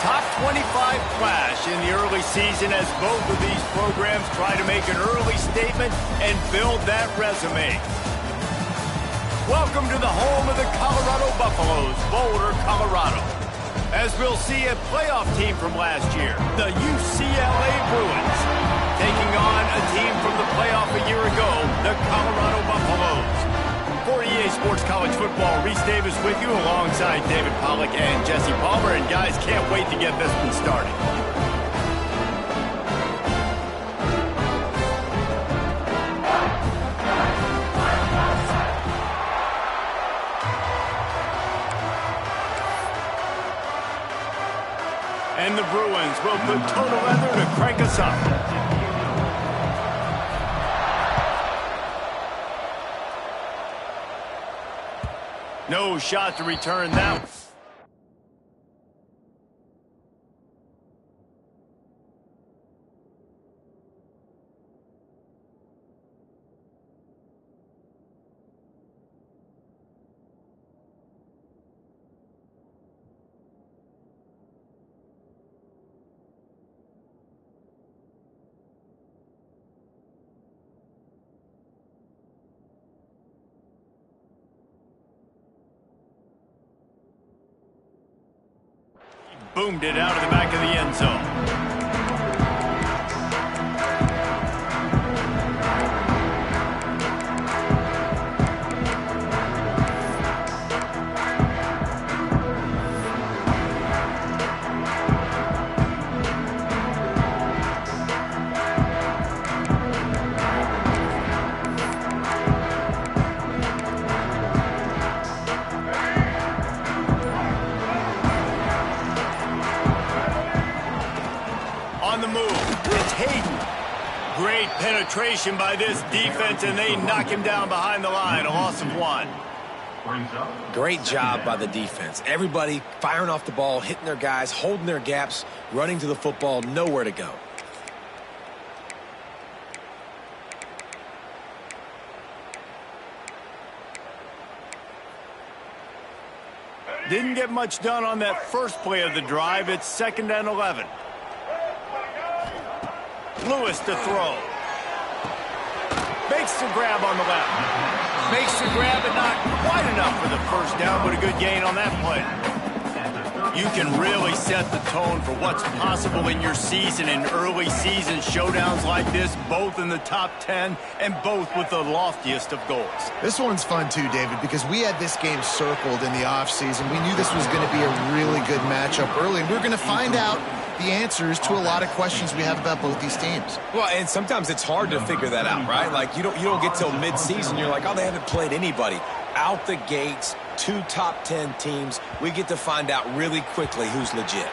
top 25 clash in the early season as both of these programs try to make an early statement and build that resume. Welcome to the home of the Colorado Buffaloes, Boulder, Colorado. As we'll see a playoff team from last year, the UCLA Bruins, taking on a team from the playoff a year ago, the Colorado Buffaloes. For EA Sports College Football, Reese Davis with you alongside David Pollack and Jesse Palmer. And guys, can't wait to get this one started. And the Bruins will put total leather to crank us up. No shot to return that one. Boomed it out of the back of the end zone. On the move, it's Hayden. Great penetration by this defense, and they knock him down behind the line. A loss of 1. Great job by the defense. Everybody firing off the ball, hitting their guys, holding their gaps, running to the football, nowhere to go. Didn't get much done on that first play of the drive. It's 2nd and 11. Lewis to throw. Makes the grab on the left. Makes the grab, but not quite enough for the first down, but a good gain on that play. You can really set the tone for what's possible in your season in early season showdowns like this, both in the top 10 and both with the loftiest of goals. This one's fun too, David, because we had this game circled in the offseason. We knew this was going to be a really good matchup early, and we're going to find out the answers to a lot of questions we have about both these teams. Well, and sometimes it's hard to figure that out, right? Like, you don't get till mid-season, you're like, oh, they haven't played anybody. Out the gates, 2 top 10 teams, we get to find out really quickly who's legit.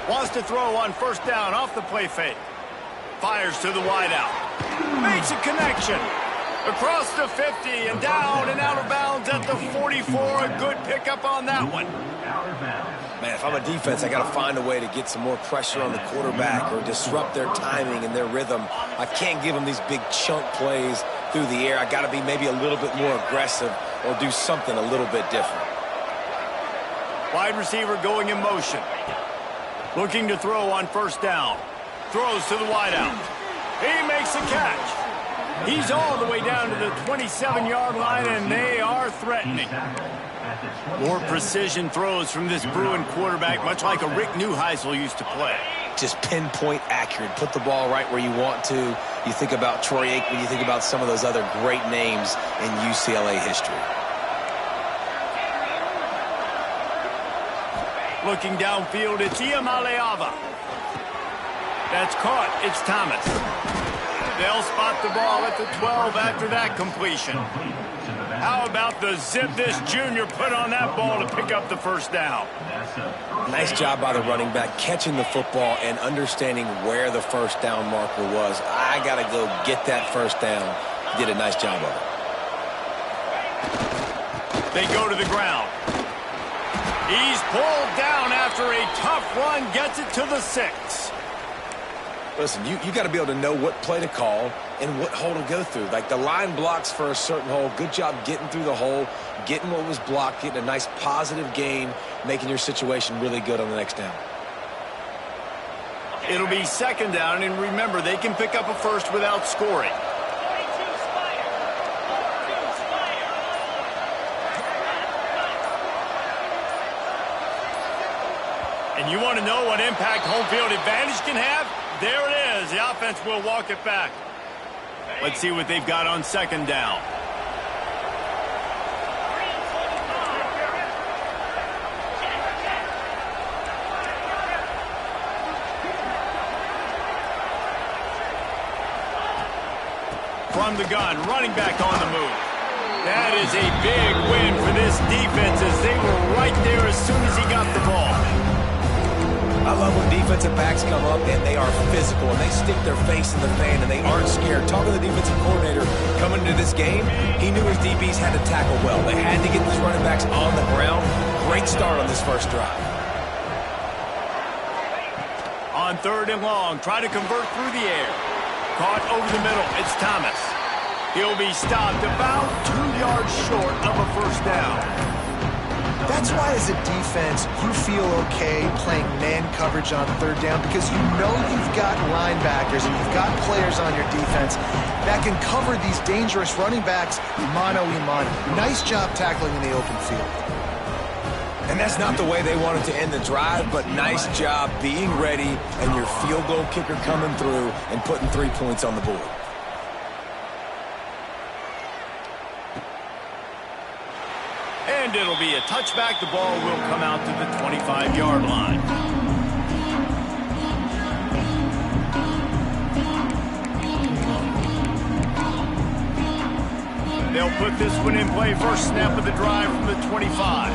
Wants to throw on first down off the play fake. Fires to the wideout. Makes a connection. Across the 50 and down and out of bounds at the 44. A good pickup on that one. Man, if I'm a defense, I got to find a way to get some more pressure on the quarterback or disrupt their timing and their rhythm. I can't give them these big chunk plays through the air. I got to be maybe a little bit more aggressive or do something a little bit different. Wide receiver going in motion. Looking to throw on first down. Throws to the wideout. He makes a catch. He's all the way down to the 27-yard line, and they are threatening. More precision throws from this Bruin quarterback, much like a Rick Neuheisel used to play. Just pinpoint accurate. Put the ball right where you want to. You think about Troy Aikman, you think about some of those other great names in UCLA history. Looking downfield, it's Iamaleava. That's caught. It's Thomas. They'll spot the ball at the 12 after that completion. How about the zip this junior put on that ball to pick up the first down? Nice job by the running back, catching the football and understanding where the first down marker was. I got to go get that first down. He did a nice job of it. They go to the ground. He's pulled down after a tough run, gets it to the 6. Listen, you got to be able to know what play to call and what hole to go through. Like the line blocks for a certain hole. Good job getting through the hole, getting what was blocked, getting a nice positive gain, making your situation really good on the next down. It'll be second down, and remember, they can pick up a first without scoring. And you want to know what impact home field advantage can have? There it is. The offense will walk it back. Let's see what they've got on second down. From the gun, running back on the move. That is a big win for this defense as they were right there as soon as he got the ball. I love when defensive backs come up and they are physical and they stick their face in the fan and they aren't scared. Talking to the defensive coordinator coming into this game, he knew his DBs had to tackle well. They had to get these running backs on the ground. Great start on this first drive. On third and long, try to convert through the air. Caught over the middle. It's Thomas. He'll be stopped about 2 yards short of a first down. That's why as a defense, you feel okay playing man coverage on third down because you know you've got linebackers and you've got players on your defense that can cover these dangerous running backs mano-a-mano. Nice job tackling in the open field. And that's not the way they wanted to end the drive, but nice job being ready and your field goal kicker coming through and putting 3 points on the board. And it'll be a touchback. The ball will come out to the 25-yard line. They'll put this one in play. First snap of the drive from the 25.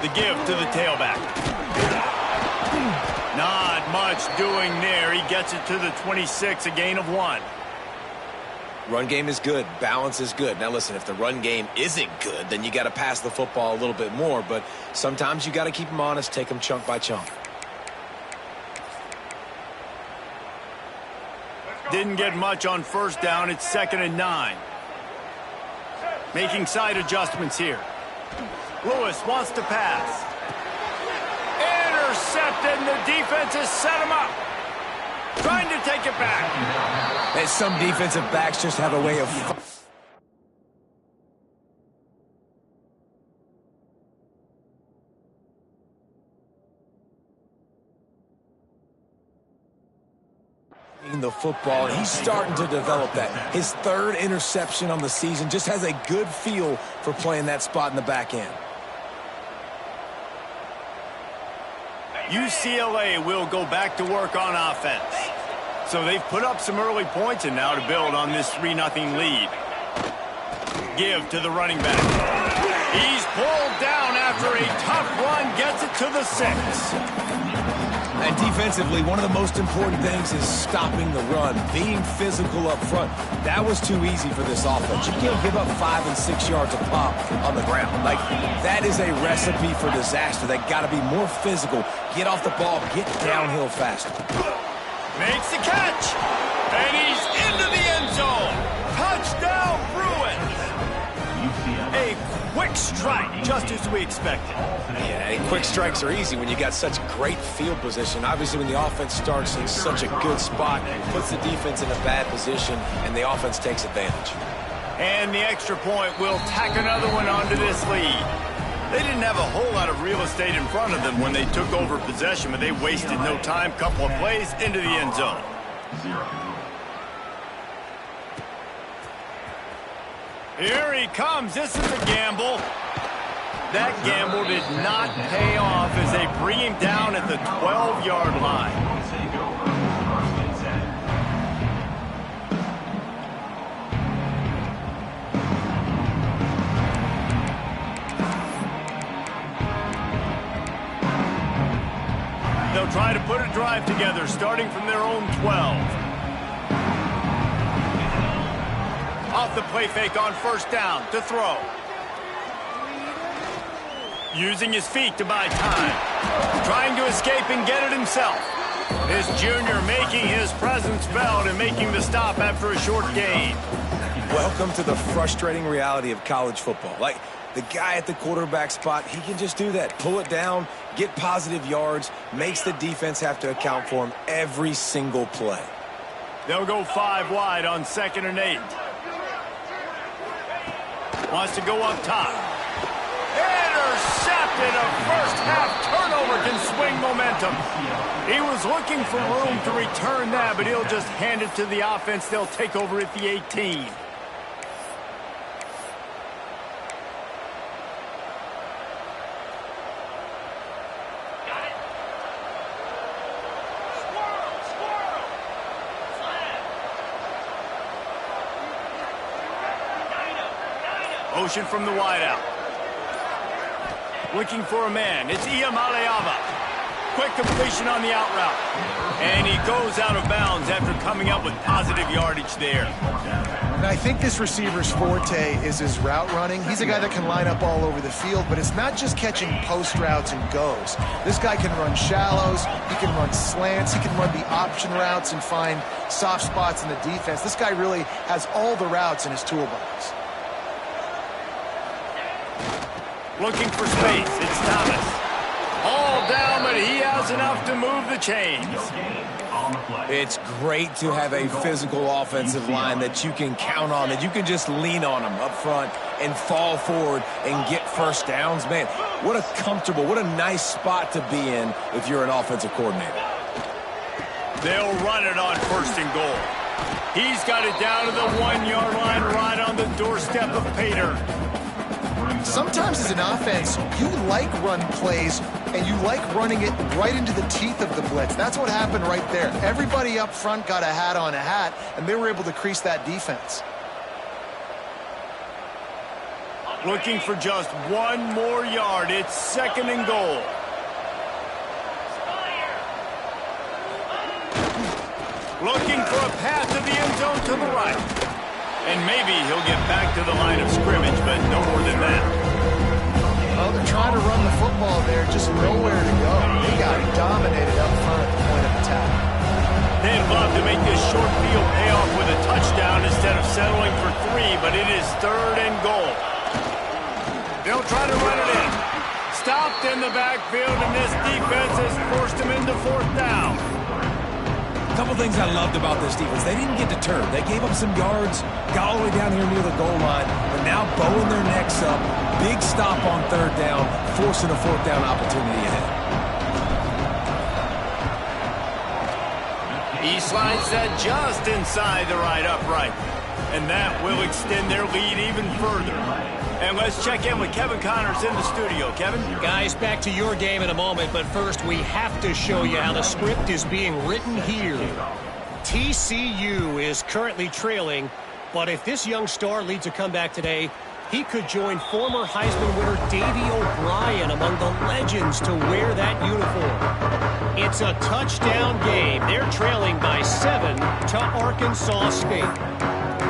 The give to the tailback. Not much doing there. He gets it to the 26, a gain of 1. Run game is good. Balance is good. Now, listen, if the run game isn't good, then you got to pass the football a little bit more. But sometimes you got to keep them honest, take them chunk by chunk. Didn't get much on first down. It's 2nd and 9. Making side adjustments here. Lewis wants to pass. Intercepted, and the defense has set him up. Trying to take it back. And some defensive backs just have a way of... the football, and he's starting to develop that. His 3rd interception on the season, just has a good feel for playing that spot in the back end. UCLA will go back to work on offense. So they've put up some early points and now to build on this 3-0 lead. Give to the running back. He's pulled down after a tough run, gets it to the 6. And defensively, one of the most important things is stopping the run, being physical up front. That was too easy for this offense. You can't give up 5 and 6 yards a pop on the ground. Like, that is a recipe for disaster. They got to be more physical, get off the ball, get downhill faster. Makes the catch, and he's into the end zone. Touchdown, Bruins. A quick strike, just as we expected. Yeah, and quick strikes are easy when you got such great field position. Obviously, when the offense starts in such a good spot, it puts the defense in a bad position, and the offense takes advantage. And the extra point will tack another one onto this lead. They didn't have a whole lot of real estate in front of them when they took over possession, but they wasted no time. Couple of plays into the end zone. Here he comes. This is a gamble. That gamble did not pay off as they bring him down at the 12-yard line. drive together, starting from their own 12. Off the play fake on first down to throw. Using his feet to buy time. Trying to escape and get it himself. This junior making his presence felt and making the stop after a short gain. Welcome to the frustrating reality of college football. Like, the guy at the quarterback spot, he can just do that. Pull it down, get positive yards, makes the defense have to account for him every single play. They'll go 5 wide on 2nd and 8. Wants to go up top. Intercepted. A first-half turnover can swing momentum. He was looking for room to return that, but he'll just hand it to the offense. They'll take over at the 18. Motion from the wideout. Looking for a man. It's Iamaleava. Quick completion on the out route. And he goes out of bounds after coming up with positive yardage there. And I think this receiver's forte is his route running. He's a guy that can line up all over the field, but it's not just catching post routes and goes. This guy can run shallows, he can run slants, he can run the option routes and find soft spots in the defense. This guy really has all the routes in his toolbox. Looking for space. It's Thomas. All down, but he has enough to move the chains. It's great to have a physical offensive line that you can count on, that you can just lean on them up front and fall forward and get first downs. Man, what a comfortable, what a nice spot to be in if you're an offensive coordinator. They'll run it on 1st and goal. He's got it down to the 1-yard line, right on the doorstep of Pater. Sometimes as an offense, you like run plays, and you like running it right into the teeth of the blitz. That's what happened right there. Everybody up front got a hat on a hat, and they were able to crease that defense. Looking for just 1 more yard. It's 2nd and goal. Looking for a path to the end zone to the right. And maybe he'll get back to the line of scrimmage, but no more than that. Well, they're trying to run the football there, just nowhere to go. They got dominated up front at the point of attack. They'd love to make this short field pay off with a touchdown instead of settling for 3, but it is 3rd and goal. They'll try to run it in. Stopped in the backfield, and this defense has forced him into 4th down. A couple things I loved about this defense. They didn't get deterred. They gave up some yards, got all the way down here near the goal line, but now bowing their necks up. Big stop on 3rd down, forcing a 4th down opportunity ahead. He slides that just inside the right upright, and that will extend their lead even further. And let's check in with Kevin Connors in the studio. Kevin? Guys, back to your game in a moment, but first we have to show you how the script is being written here. TCU is currently trailing, but if this young star leads a comeback today, he could join former Heisman winner Davey O'Brien among the legends to wear that uniform. It's a touchdown game. They're trailing by 7 to Arkansas State.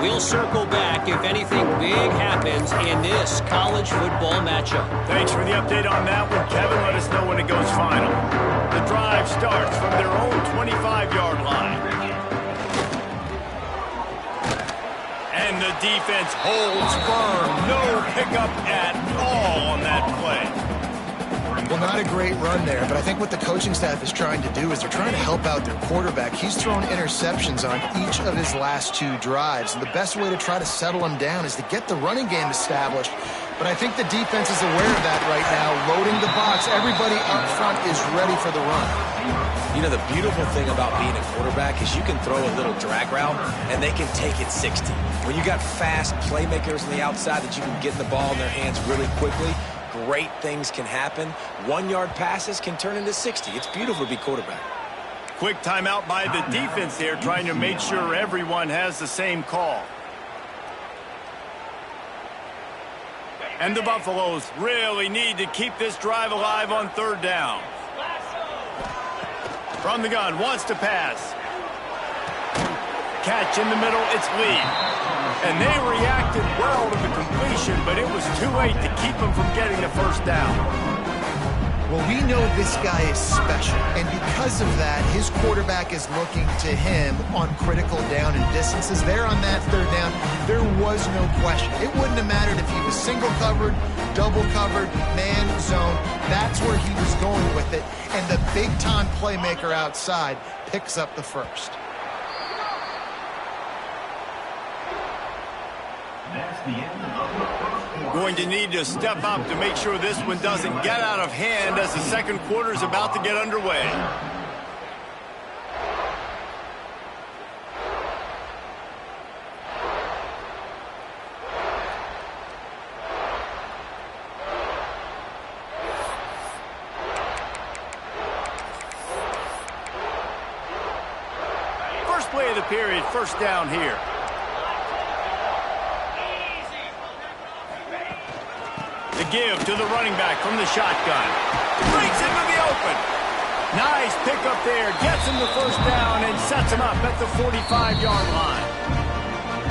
We'll circle back if anything big happens in this college football matchup. Thanks for the update on that one, Kevin. Let us know when it goes final. The drive starts from their own 25-yard line. And the defense holds firm. No pickup at all on that play. Well, not a great run there, but I think what the coaching staff is trying to do is they're trying to help out their quarterback. He's thrown interceptions on each of his last 2 drives, and the best way to try to settle him down is to get the running game established. But I think the defense is aware of that right now, loading the box. Everybody up front is ready for the run. You know, the beautiful thing about being a quarterback is you can throw a little drag route, and they can take it 60. When you got fast playmakers on the outside that you can get the ball in their hands really quickly, great things can happen. 1-yard passes can turn into 60. It's beautiful to be quarterback. Quick timeout by the defense here, trying to make sure everyone has the same call. And the Buffaloes really need to keep this drive alive on 3rd down. From the gun, wants to pass. Catch in the middle, it's Lee. And they reacted well to the completion, but it was too late to keep them from getting the first down. Well, we know this guy is special, and because of that, his quarterback is looking to him on critical down and distances. There on that third down, there was no question. It wouldn't have mattered if he was single covered, double covered, man, zone. That's where he was going with it, and the big-time playmaker outside picks up the first. Going to need to step up to make sure this one doesn't get out of hand as the second quarter is about to get underway. First play of the period, first down here. The give to the running back from the shotgun. Breaks into the open. Nice pickup there. Gets him the first down and sets him up at the 45-yard line.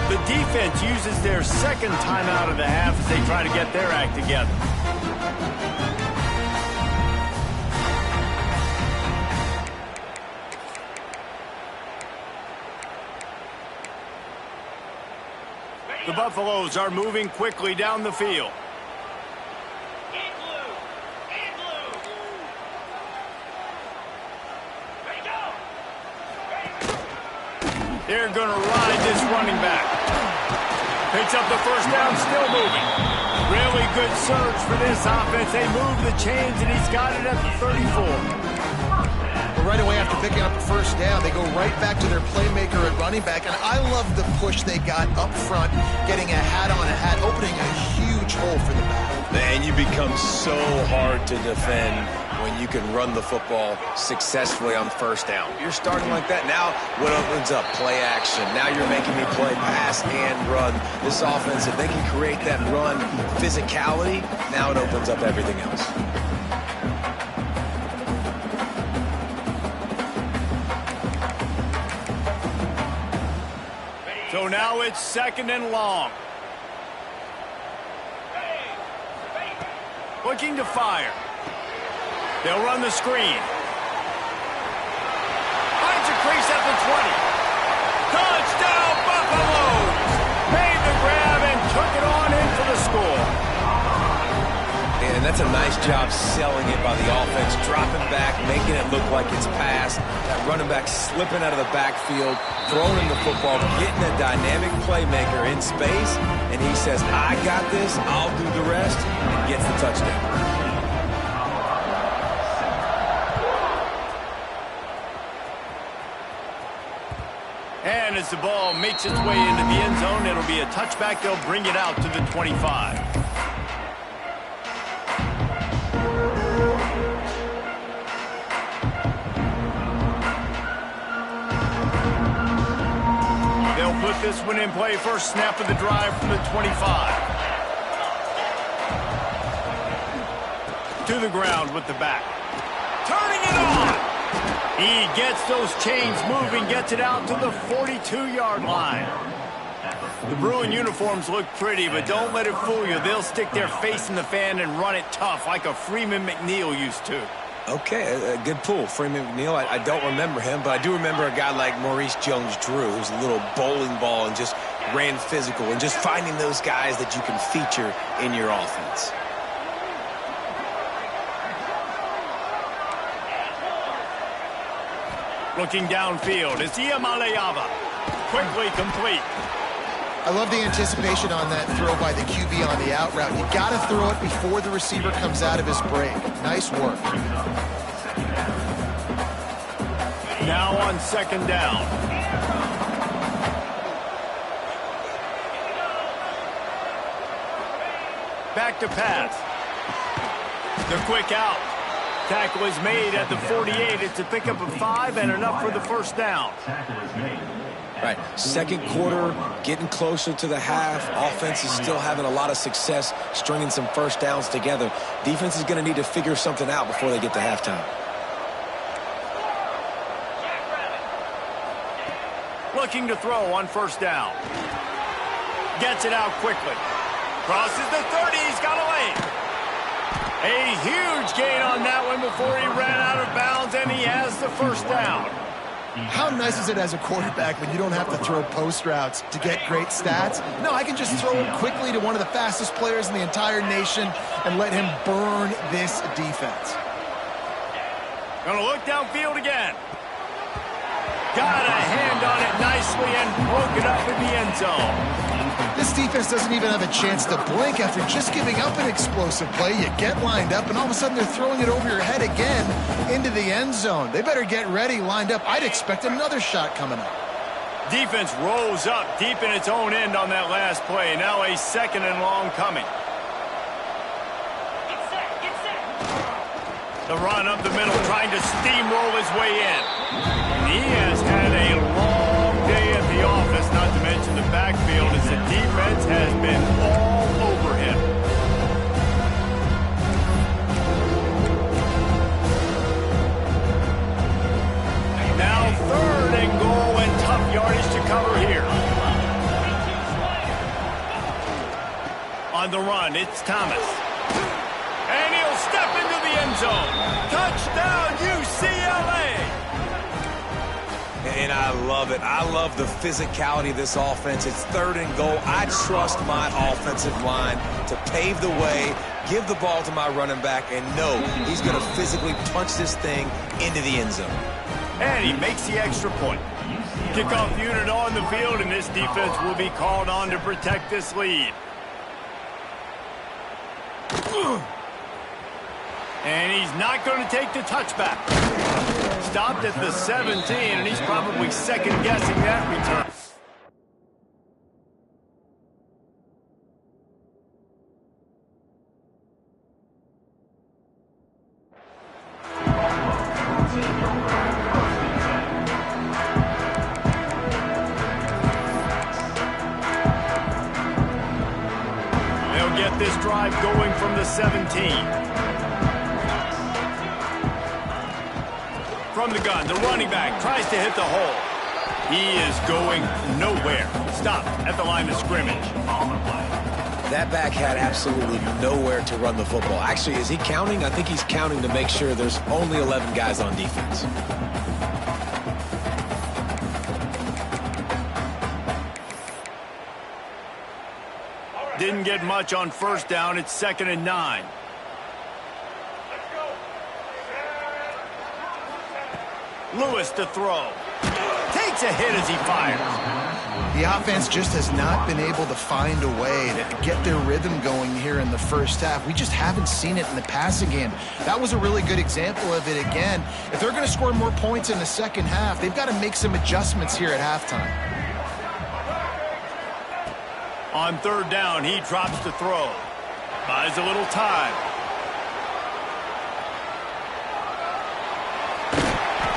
The defense uses their second timeout of the half as they try to get their act together. The Buffaloes are moving quickly down the field. They're going to ride this running back. Picks up the first down, still moving. Really good surge for this offense. They move the chains, and he's got it at the 34. Well, right away after picking up the first down, they go right back to their playmaker at running back. And I love the push they got up front, getting a hat on a hat, opening a huge hole for the back. Man, you become so hard to defend when you can run the football successfully on first down. You're starting like that. Now what opens up? Play action. Now you're making me play pass and run. This offense, if they can create that run physicality, now it opens up everything else. So now it's second and long. Looking to fire. They'll run the screen. Finds a crease at the 20. Touchdown, Buffaloes! Made the grab and took it on in for the score. And that's a nice job selling it by the offense, dropping back, making it look like it's passed. That running back slipping out of the backfield, throwing the football, getting a dynamic playmaker in space, and he says, I got this, I'll do the rest, and gets the touchdown. And as the ball makes its way into the end zone, it'll be a touchback. They'll bring it out to the 25. They'll put this one in play. First snap of the drive from the 25. To the ground with the back. Turning it on. He gets those chains moving, gets it out to the 42-yard line. The Bruin uniforms look pretty, but don't let it fool you. They'll stick their face in the fan and run it tough like a Freeman McNeil used to. Okay, a good pull. Freeman McNeil, I don't remember him, but I do remember a guy like Maurice Jones-Drew, who's a little bowling ball and just ran physical, and just finding those guys that you can feature in your offense. Looking downfield, it's Iamaleava. Quickly complete. I love the anticipation on that throw by the QB on the out route. You got to throw it before the receiver comes out of his break. Nice work. Now on second down. Back to pass. The quick out. Tackle is made at the 48. It's a pickup of 5 and enough for the first down. Right, second quarter, getting closer to the half. Offense is still having a lot of success stringing some first downs together. Defense is going to need to figure something out before they get to halftime. Looking to throw on first down. Gets it out quickly. Crosses the 30. He's got a lane. A huge gain on that one before he ran out of bounds, and he has the first down. How nice is it as a quarterback when you don't have to throw post routes to get great stats? No, I can just throw it quickly to one of the fastest players in the entire nation and let him burn this defense. Gonna look downfield again. Got a hand on it nicely and broke it up in the end zone. This defense doesn't even have a chance to blink after just giving up an explosive play. You get lined up, and all of a sudden they're throwing it over your head again into the end zone. They better get ready, lined up. I'd expect another shot coming up. Defense rolls up deep in its own end on that last play. Now a second and long coming. The run up the middle, trying to steamroll his way in. He has had a long day at the office, not to mention the backfield, as the defense has been all over him. Now third and goal, and tough yardage to cover here. On the run, it's Thomas. And he'll step into the end zone. Touchdown, UCLA! And I love it. I love the physicality of this offense. It's third and goal. I trust my offensive line to pave the way, give the ball to my running back, and know he's going to physically punch this thing into the end zone. And he makes the extra point. Kickoff unit on the field, and this defense will be called on to protect this lead. And he's not going to take the touchback. Stopped at the 17, and he's probably second-guessing that return. They'll get this drive going from the 17. From the gun, the running back tries to hit the hole. He is going nowhere. Stopped at the line of scrimmage. That back had absolutely nowhere to run the football. Actually, is he counting? I think he's counting to make sure there's only 11 guys on defense. Didn't get much on first down. It's 2nd and 9. Lewis to throw. Takes a hit as he fires. The offense just has not been able to find a way to get their rhythm going here in the first half. We just haven't seen it in the passing game. That was a really good example of it again. If they're going to score more points in the second half, they've got to make some adjustments here at halftime. On third down, he drops to throw. Buys a little time.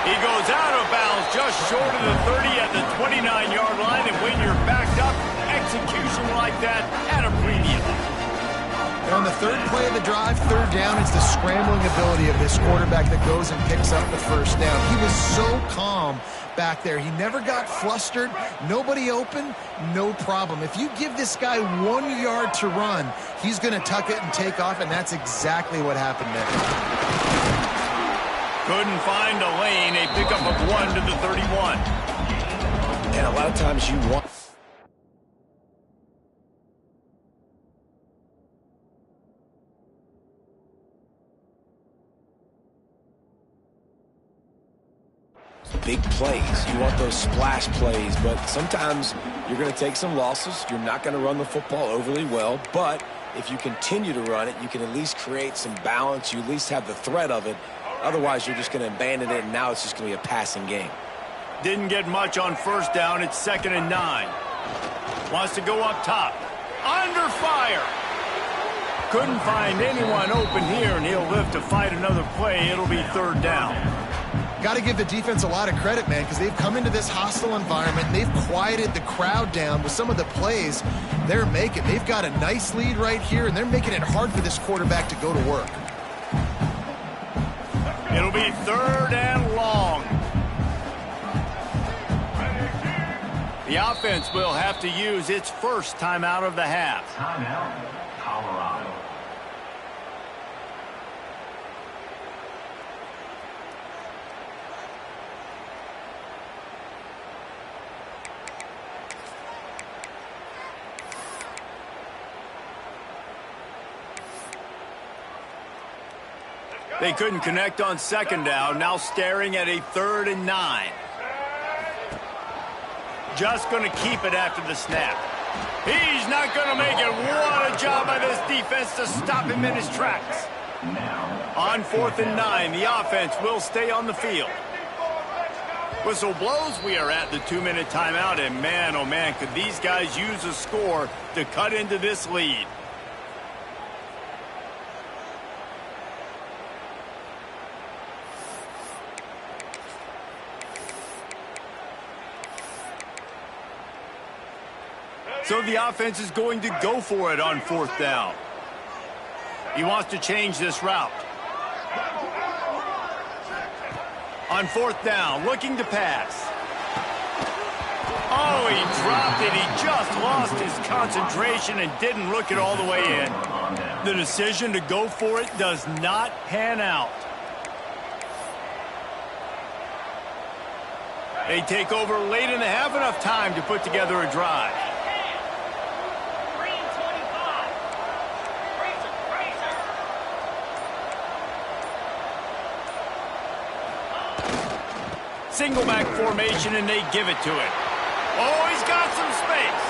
He goes out of bounds just short of the 30 at the 29-yard line, and when you're backed up, execution like that at a premium. And on the third play of the drive, third down, it's the scrambling ability of this quarterback that goes and picks up the first down. He was so calm back there. He never got flustered. Nobody open, no problem. If you give this guy 1 yard to run, he's going to tuck it and take off, and that's exactly what happened there. Couldn't find a lane, a pickup of 1 to the 31. And a lot of times you want... big plays. You want those splash plays, but sometimes you're going to take some losses. You're not going to run the football overly well, but if you continue to run it, you can at least create some balance. You at least have the threat of it. Otherwise, you're just going to abandon it, and now it's just going to be a passing game. Didn't get much on first down. It's 2nd and 9. Wants to go up top. Under fire. Couldn't find anyone open here, and he'll live to fight another play. It'll be third down. Got to give the defense a lot of credit, man, because they've come into this hostile environment, and they've quieted the crowd down with some of the plays they're making. They've got a nice lead right here, and they're making it hard for this quarterback to go to work. It'll be third and long. The offense will have to use its first timeout of the half. Timeout, Colorado. They couldn't connect on second down, now staring at a 3rd and 9. Just going to keep it after the snap. He's not going to make it. What a job by this defense to stop him in his tracks. On 4th and 9, the offense will stay on the field. Whistle blows, we are at the 2-minute timeout, and man, oh man, could these guys use a score to cut into this lead. So the offense is going to go for it on 4th down. He wants to change this route. On 4th down, looking to pass. Oh, he dropped it. He just lost his concentration and didn't look it all the way in. The decision to go for it does not pan out. They take over late and they have enough time to put together a drive. Single back formation, and they give it to it. Oh, he's got some space.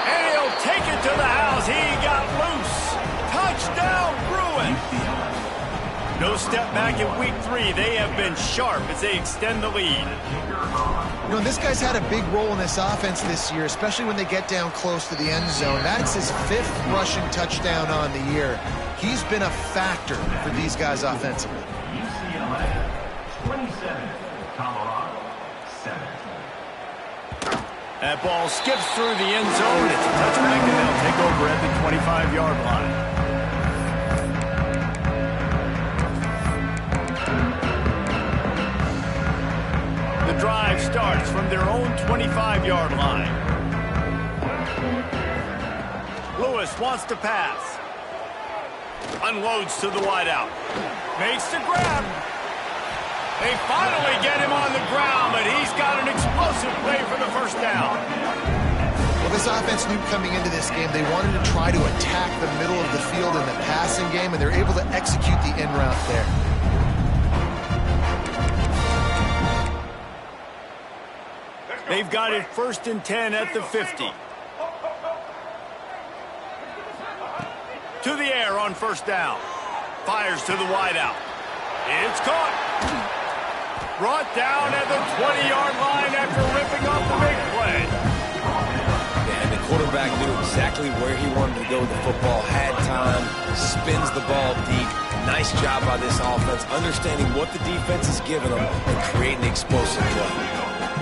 And he'll take it to the house. He got loose. Touchdown, Bruins. No step back in week 3. They have been sharp as they extend the lead. You know, this guy's had a big role in this offense this year, especially when they get down close to the end zone. That's his 5th rushing touchdown on the year. He's been a factor for these guys offensively. UCLA, 27. Colorado, 7. That ball skips through the end zone. It's a touchback, and they'll take over at the 25-yard line. The drive starts from their own 25-yard line. Lewis wants to pass. Unloads to the wideout. Makes the grab. They finally get him on the ground, but he's got an explosive play for the first down. Well, this offense knew coming into this game they wanted to try to attack the middle of the field in the passing game, and they're able to execute the in route there. They've got it 1st and 10 at the 50. To the air on 1st down. Fires to the wideout. It's caught. Brought down at the 20-yard line after ripping off the big play. And the quarterback knew exactly where he wanted to go with the football, had time, spins the ball deep. Nice job by this offense, understanding what the defense is giving them and creating explosive play.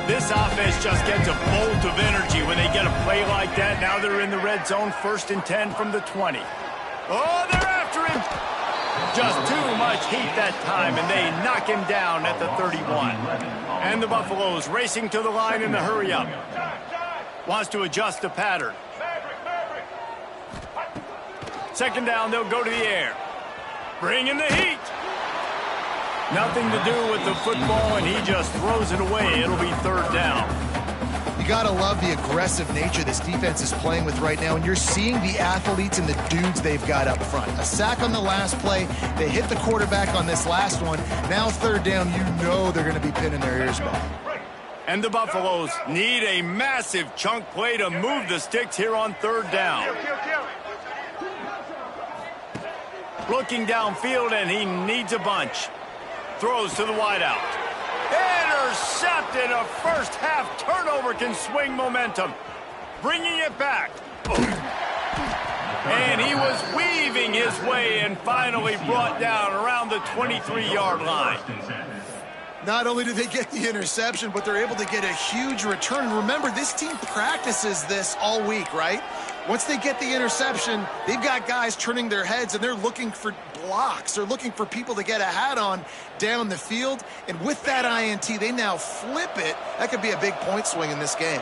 This offense just gets a bolt of energy when they get a play like that. Now they're in the red zone, 1st and 10 from the 20. Oh, they're after him. Just too much heat that time, and they knock him down at the 31. And the Buffaloes racing to the line in the hurry-up. Wants to adjust the pattern. 2nd down, they'll go to the air. Bring in the heat. Nothing to do with the football, and he just throws it away. It'll be 3rd down. You got to love the aggressive nature this defense is playing with right now, and you're seeing the athletes and the dudes they've got up front. A sack on the last play. They hit the quarterback on this last one. Now 3rd down, you know they're going to be pinning their ears back. And the Buffaloes need a massive chunk play to move the sticks here on 3rd down. Looking downfield, and he needs a bunch. Throws to the wideout. Intercepted. A first-half turnover can swing momentum. Bringing it back. And he was weaving his way and finally brought down around the 23-yard line. Not only do they get the interception, but they're able to get a huge return. Remember, this team practices this all week, right? Once they get the interception, they've got guys turning their heads, and they're looking for blocks. They're looking for people to get a hat on down the field. And with that INT, they now flip it. That could be a big point swing in this game.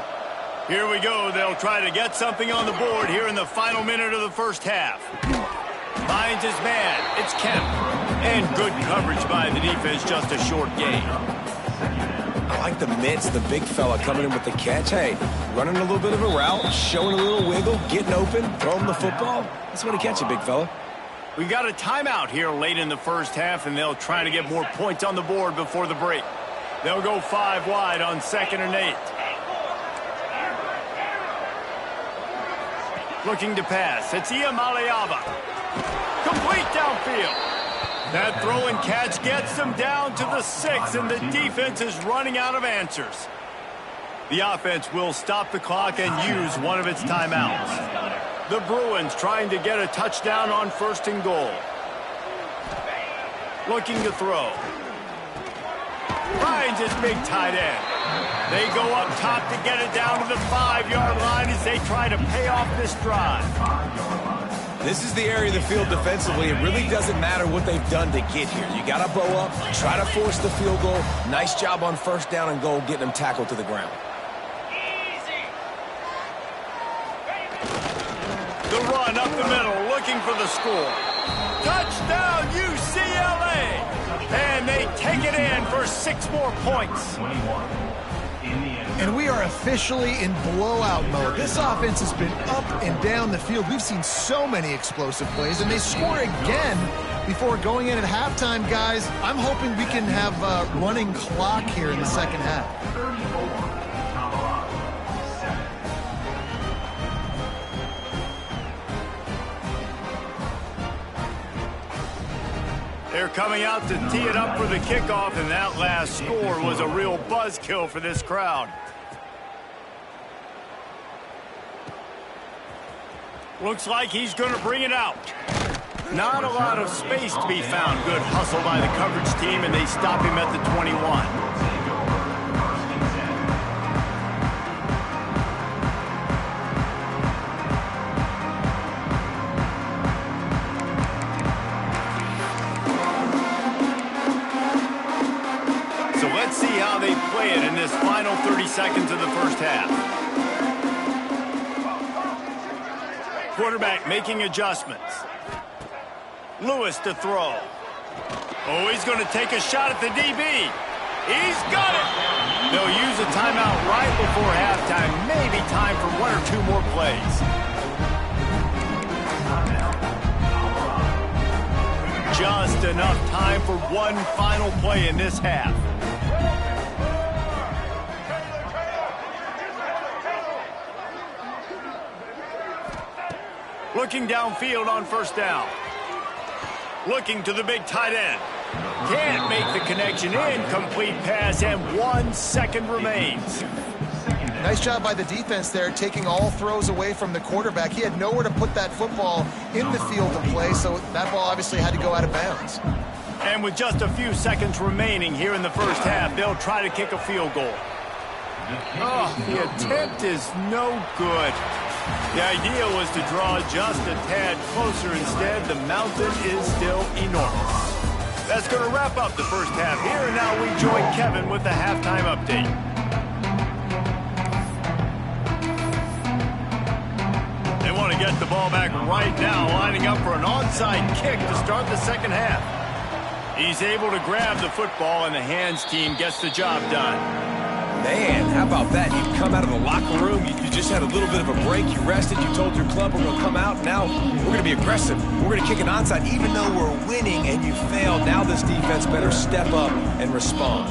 Here we go. They'll try to get something on the board here in the final minute of the first half. Finds his man. It's Kemp. And good coverage by the defense, just a short gain. I like the mitts, the big fella coming in with the catch. Hey, running a little bit of a route, showing a little wiggle, getting open, throwing the football. That's the way to catch it, big fella. We've got a timeout here late in the first half, and they'll try to get more points on the board before the break. They'll go 5 wide on 2nd and 8. Looking to pass. It's Iamaleava. Complete downfield. That throw and catch gets them down to the 6, and the defense is running out of answers. The offense will stop the clock and use one of its timeouts. The Bruins trying to get a touchdown on 1st and goal. Looking to throw. Finds his big tight end. They go up top to get it down to the 5-yard line as they try to pay off this drive. This is the area of the field defensively. It really doesn't matter what they've done to get here. You got to bow up, try to force the field goal. Nice job on 1st down and goal, getting them tackled to the ground. The run up the middle, looking for the score. Touchdown, UCLA! And they take it in for 6 more points. And we are officially in blowout mode. This offense has been up and down the field. We've seen so many explosive plays, and they score again before going in at halftime, guys. I'm hoping we can have a running clock here in the second half. They're coming out to tee it up for the kickoff, and that last score was a real buzzkill for this crowd. Looks like he's going to bring it out. Not a lot of space to be found. Good hustle by the coverage team, and they stop him at the 21. Let's see how they play it in this final 30 seconds of the first half. Quarterback making adjustments. Lewis to throw. Oh, he's going to take a shot at the DB. He's got it. They'll use a timeout right before halftime. Maybe time for 1 or 2 more plays. Just enough time for one final play in this half. Looking downfield on 1st down. Looking to the big tight end. Can't make the connection. Incomplete pass, and 1 second remains. Nice job by the defense there, taking all throws away from the quarterback. He had nowhere to put that football in the field to play, so that ball obviously had to go out of bounds. And with just a few seconds remaining here in the first half, they'll try to kick a field goal. Oh, the attempt is no good. The idea was to draw just a tad closer. Instead, the mountain is still enormous. That's going to wrap up the first half here, and now we join Kevin with the halftime update. They want to get the ball back right now, lining up for an onside kick to start the second half. He's able to grab the football, and the hands team gets the job done. Man, how about that? You come out of the locker room, you just had a little bit of a break, you rested, you told your club we're going to come out, now we're going to be aggressive. We're going to kick an onside, even though we're winning and you failed. Now this defense better step up and respond.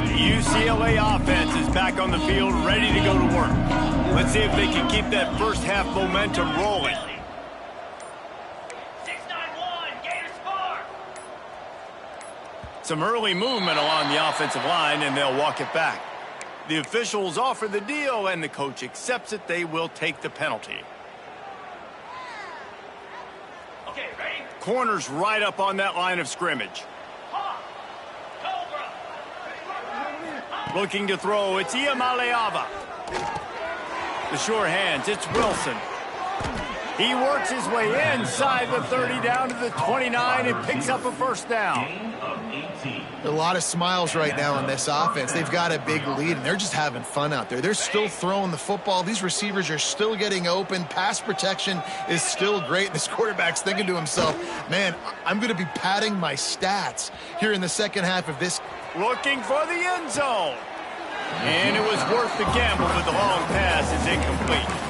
The UCLA offense is back on the field, ready to go to work. Let's see if they can keep that first half momentum rolling. Some early movement along the offensive line, and they'll walk it back. The officials offer the deal, and the coach accepts it. They will take the penalty. Okay, ready? Corner's right up on that line of scrimmage. Looking to throw, it's Iamaleava. The sure hands, it's Wilson. He works his way inside the 30 down to the 29 and picks up a first down. A lot of smiles right now on this offense. They've got a big lead, and they're just having fun out there. They're still throwing the football. These receivers are still getting open. Pass protection is still great. This quarterback's thinking to himself, man, I'm going to be padding my stats here in the second half of this. Looking for the end zone. And it was worth the gamble, but the long pass is incomplete.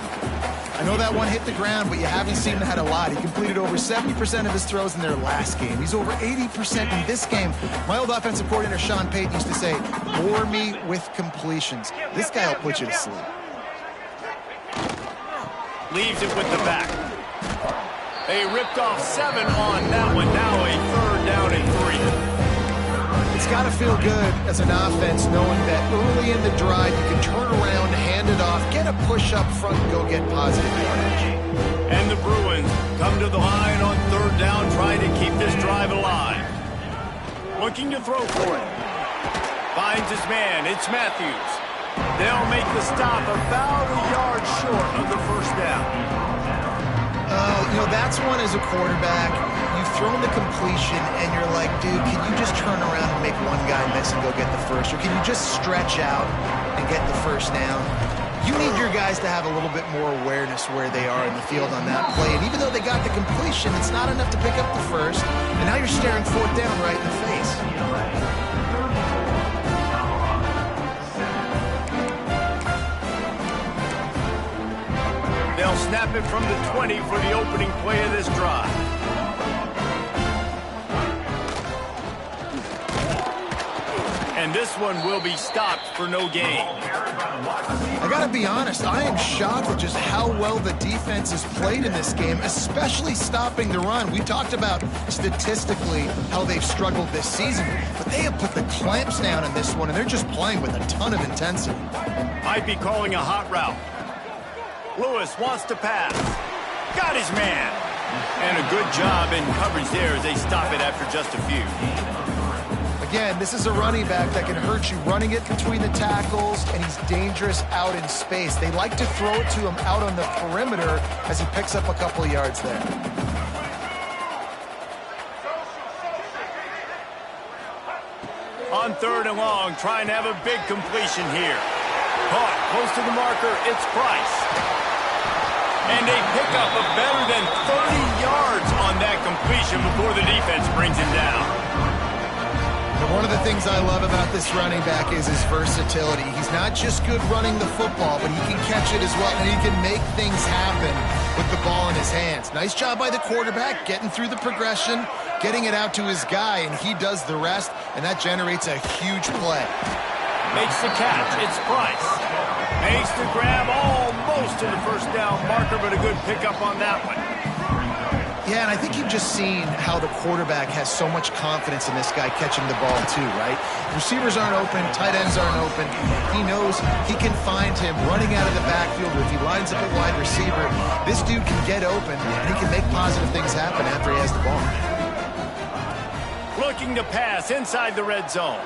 I know that one hit the ground, but you haven't seen him had a lot. He completed over 70% of his throws in their last game. He's over 80% in this game. My old offensive coordinator, Sean Payton, used to say, bore me with completions. This guy will put you to sleep. Leaves it with the back. They ripped off 7 on that one. Now a third down and 3. It's got to feel good as an offense knowing that early in the drive you can turn around, hand it off, get a push up front, and go get positive yardage. And the Bruins come to the line on third down, trying to keep this drive alive. Looking to throw for it. Finds his man. It's Matthews. They'll make the stop about a yard short of the first down. You know, that's one as a quarterback. You've thrown the completion, and you're like, dude, can you just turn around and make one guy miss and go get the first? Or can you just stretch out and get the first down? You need your guys to have a little bit more awareness where they are in the field on that play. And even though they got the completion, it's not enough to pick up the first. And now you're staring fourth down right in the face. They'll snap it from the 20 for the opening play of this drive. And this one will be stopped for no gain. I got to be honest, I am shocked at just how well the defense has played in this game, especially stopping the run. We talked about statistically how they've struggled this season, but they have put the clamps down in this one, and they're just playing with a ton of intensity. Might be calling a hot route. Lewis wants to pass. Got his man. And a good job in coverage there as they stop it after just a few. Again, this is a running back that can hurt you running it between the tackles, and he's dangerous out in space. They like to throw it to him out on the perimeter as he picks up a couple of yards there. On third and long, trying to have a big completion here. Caught close to the marker, it's Price. And they pick up a better than 30 yards on that completion before the defense brings him down. One of the things I love about this running back is his versatility. He's not just good running the football, but he can catch it as well, and he can make things happen with the ball in his hands. Nice job by the quarterback, getting through the progression, getting it out to his guy, and he does the rest, and that generates a huge play. Makes the catch. It's Price. Makes the grab almost to the first down marker, but a good pickup on that one. Yeah, and I think you've just seen how the quarterback has so much confidence in this guy catching the ball too, right? Receivers aren't open, tight ends aren't open. He knows he can find him running out of the backfield, or if he lines up a wide receiver, this dude can get open, and he can make positive things happen after he has the ball. Looking to pass inside the red zone.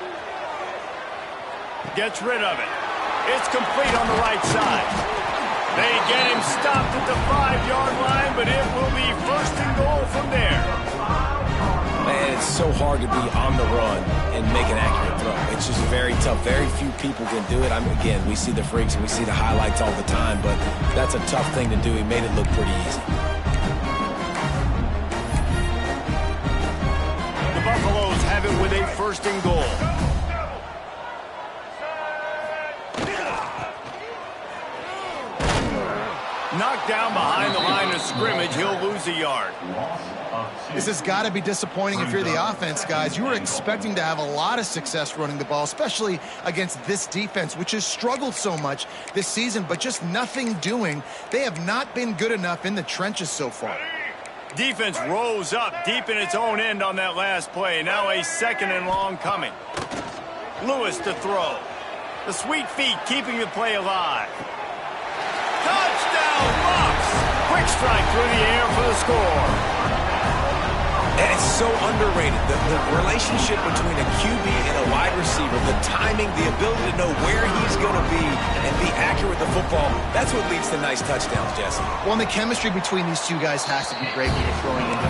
Gets rid of it. It's complete on the right side. They get him stopped at the 5-yard line, but it will be first and goal from there. Man, it's so hard to be on the run and make an accurate throw. It's just very tough. Very few people can do it. Again, we see the freaks and we see the highlights all the time, but that's a tough thing to do. He made it look pretty easy. The Buffaloes have it with a first and goal. Knocked down behind the line of scrimmage, he'll lose a yard. This has got to be disappointing if you're the offense, guys. You were expecting to have a lot of success running the ball, especially against this defense, which has struggled so much this season, but just nothing doing. They have not been good enough in the trenches so far. Defense rose up deep in its own end on that last play. Now a second and long coming. Lewis to throw. The sweet feet keeping the play alive. Touchdown, Bucks! Quick strike through the air for the score. And it's so underrated. The relationship between a QB and a wide receiver, the timing, the ability to know where he's going to be and be accurate with the football, that's what leads to nice touchdowns, Jesse. Well, and the chemistry between these two guys has to be great when you're throwing into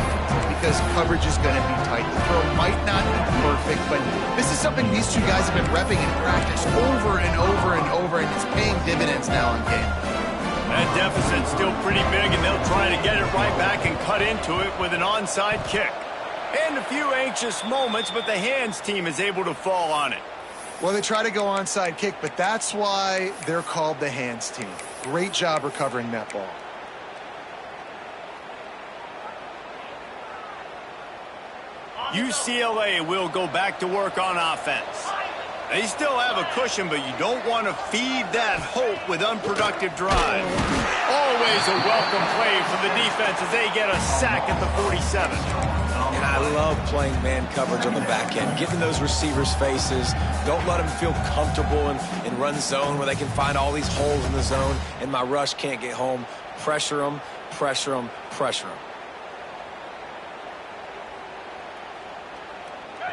because coverage is going to be tight. The throw might not be perfect, but this is something these two guys have been repping in practice over and over and over, and it's paying dividends now in game. That deficit's still pretty big, and they'll try to get it right back and cut into it with an onside kick. And a few anxious moments, but the hands team is able to fall on it. Well, they try to go onside kick, but that's why they're called the hands team. Great job recovering that ball. UCLA will go back to work on offense. They still have a cushion, but you don't want to feed that hope with unproductive drives. Always a welcome play from the defense as they get a sack at the 47. And I love playing man coverage on the back end, giving those receivers faces. Don't let them feel comfortable in run zone where they can find all these holes in the zone and my rush can't get home. Pressure them, pressure them, pressure them.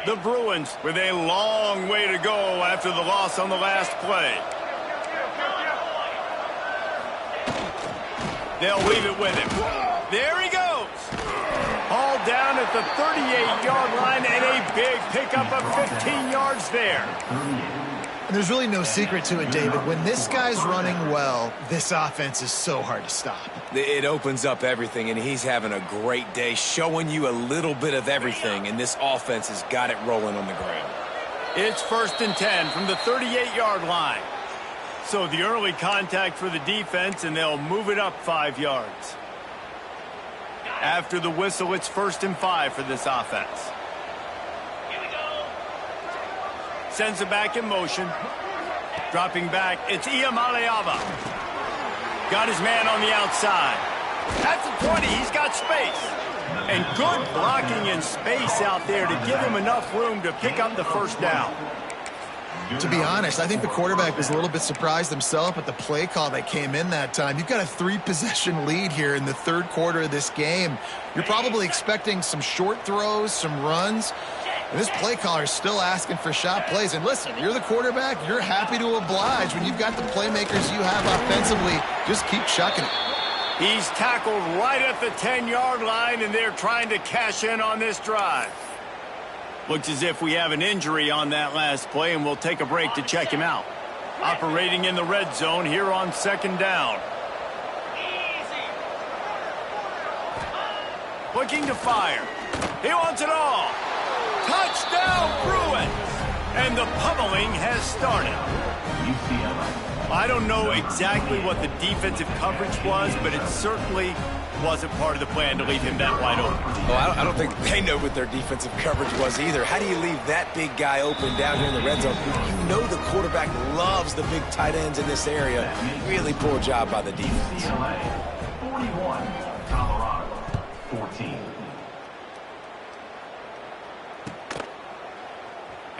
The Bruins with a long way to go after the loss on the last play. They'll leave it with him. There he goes. Hauled down at the 38-yard line and a big pickup of 15 yards there. And there's really no secret to it, David. When this guy's running well, this offense is so hard to stop. It opens up everything, and he's having a great day, showing you a little bit of everything, and this offense has got it rolling on the ground. It's 1st and 10 from the 38-yard line. So the early contact for the defense, and they'll move it up 5 yards. After the whistle, it's 1st and 5 for this offense. Sends it back in motion. Dropping back, it's Iamaleava. Got his man on the outside. At the 20, he's got space. And good blocking and space out there to give him enough room to pick up the first down. To be honest, I think the quarterback was a little bit surprised himself at the play call that came in that time. You've got a 3-possession lead here in the third quarter of this game. You're probably expecting some short throws, some runs. And this play caller is still asking for shot plays. And listen, you're the quarterback. You're happy to oblige. When you've got the playmakers you have offensively, just keep chucking it. He's tackled right at the 10-yard line, and they're trying to cash in on this drive. Looks as if we have an injury on that last play, and we'll take a break to check him out. Operating in the red zone here on 2nd down. Looking to fire. He wants it all. Touchdown, Bruins! And the pummeling has started. I don't know exactly what the defensive coverage was, but it certainly wasn't part of the plan to leave him that wide open. Well, I don't think they know what their defensive coverage was either. How do you leave that big guy open down here in the red zone? You know the quarterback loves the big tight ends in this area. Really poor job by the defense. UCLA 41, Colorado 14.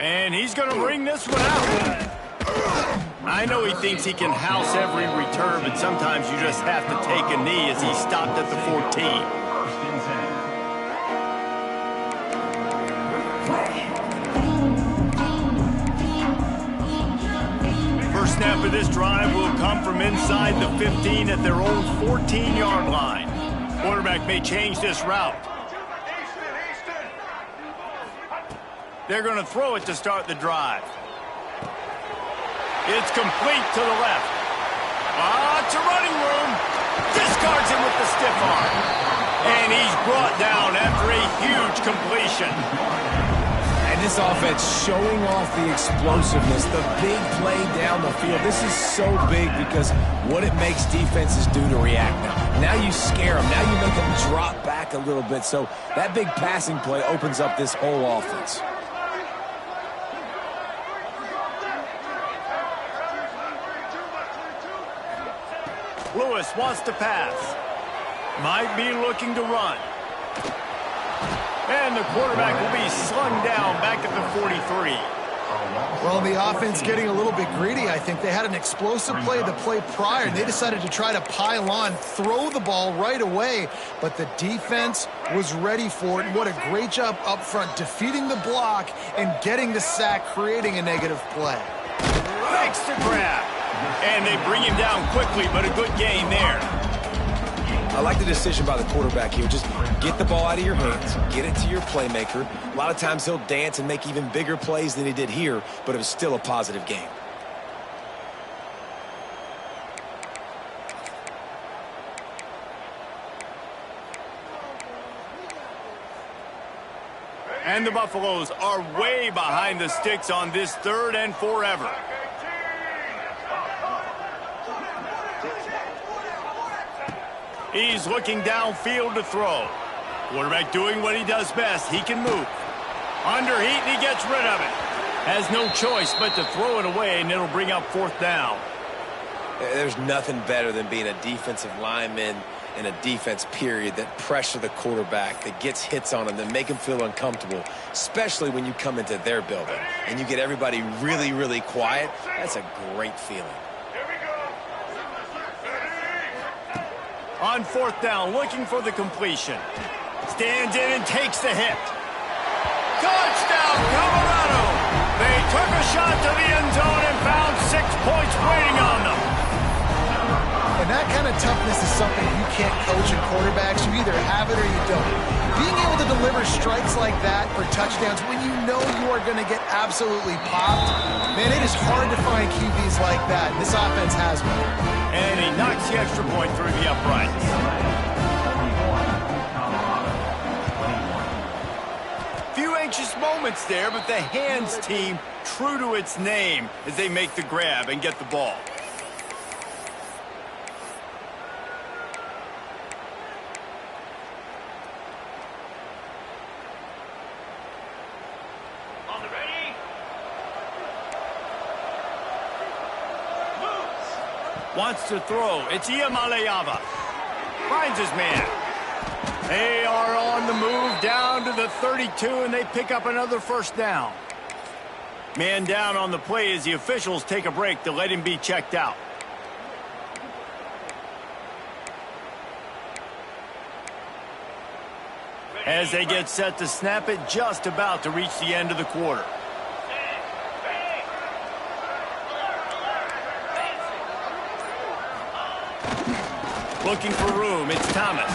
And he's going to ring this one out. I know he thinks he can house every return, but sometimes you just have to take a knee as he stopped at the 14. 1st and 10. First snap of this drive will come from inside the 15 at their own 14-yard line. Quarterback may change this route. They're going to throw it to start the drive. It's complete to the left. Lots of running room. Discards him with the stiff arm. And he's brought down after a huge completion. And this offense showing off the explosiveness, the big play down the field. This is so big because what it makes defenses do to react now. Now you scare them. Now you make them drop back a little bit. So that big passing play opens up this whole offense. Lewis wants to pass. Might be looking to run. And the quarterback will be slung down back at the 43. Well, the offense getting a little bit greedy. I think they had an explosive play the play prior, and they decided to try to pile on, throw the ball right away, but the defense was ready for it. And what a great job up front, defeating the block and getting the sack, creating a negative play. Makes the grab. And they bring him down quickly, but a good gain there. I like the decision by the quarterback here. Just get the ball out of your hands, get it to your playmaker. A lot of times he'll dance and make even bigger plays than he did here, but it was still a positive game. And the Buffaloes are way behind the sticks on this 3rd and forever. He's looking downfield to throw. Quarterback doing what he does best. He can move. Under heat, and he gets rid of it. Has no choice but to throw it away, and it'll bring up 4th down. There's nothing better than being a defensive lineman in a defense period that pressure the quarterback, that gets hits on him, that make him feel uncomfortable, especially when you come into their building and you get everybody really, really quiet. That's a great feeling. On 4th down, looking for the completion. Stands in and takes the hit. Touchdown, Colorado! They took a shot to the end zone and found 6 points waiting on them. And that kind of toughness is something you can't coach in quarterbacks. You either have it or you don't. Being able to deliver strikes like that for touchdowns when you know you are going to get absolutely popped, man, it is hard to find QBs like that. This offense has one. And he knocks the extra point through the uprights. Few anxious moments there, but the hands team true to its name as they make the grab and get the ball. Wants to throw. It's Iamaleava. Finds his man. They are on the move down to the 32, and they pick up another 1st down. Man down on the play as the officials take a break to let him be checked out. As they get set to snap it, just about to reach the end of the quarter. Looking for room, it's Thomas.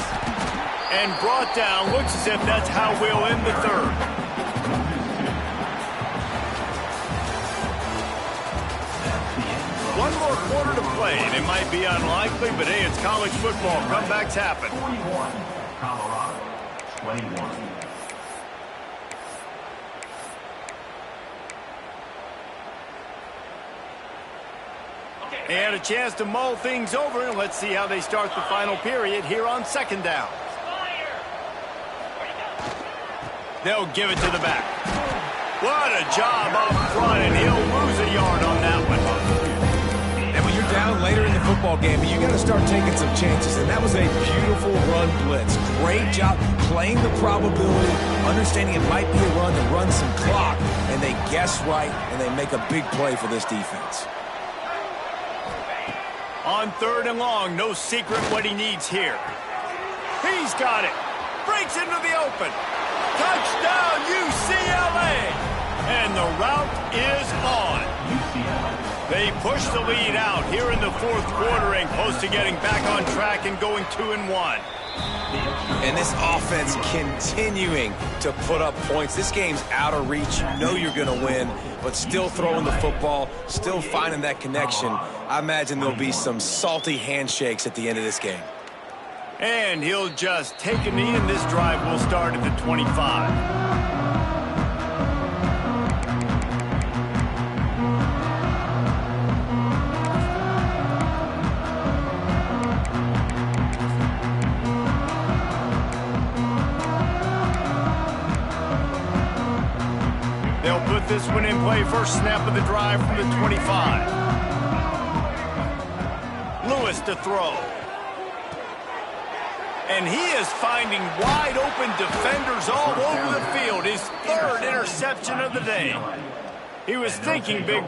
And brought down, looks as if that's how we'll end the 3rd. One more quarter to play, and it might be unlikely, but hey, it's college football. Comebacks happen. 41, Colorado, 21. And a chance to mull things over, and let's see how they start the final period here on 2nd down. They'll give it to the back. What a job up front, and he'll lose a yard on that one. And when you're down later in the football game, you got to start taking some chances, and that was a beautiful run blitz. Great job playing the probability, understanding it might be a run to run some clock, and they guess right, and they make a big play for this defense. On 3rd and long, no secret what he needs here. He's got it. Breaks into the open. Touchdown, UCLA! And the route is on. They push the lead out here in the 4th quarter and close to getting back on track and going 2-1. And this offense continuing to put up points. This game's out of reach. You know you're going to win, but still throwing the football, still finding that connection. I imagine there'll be some salty handshakes at the end of this game. And he'll just take a knee, and this drive will start at the 25. They'll put this one in play. First snap of the drive from the 25. Lewis to throw. And he is finding wide open defenders all over the field. His 3rd interception of the day. He was thinking big.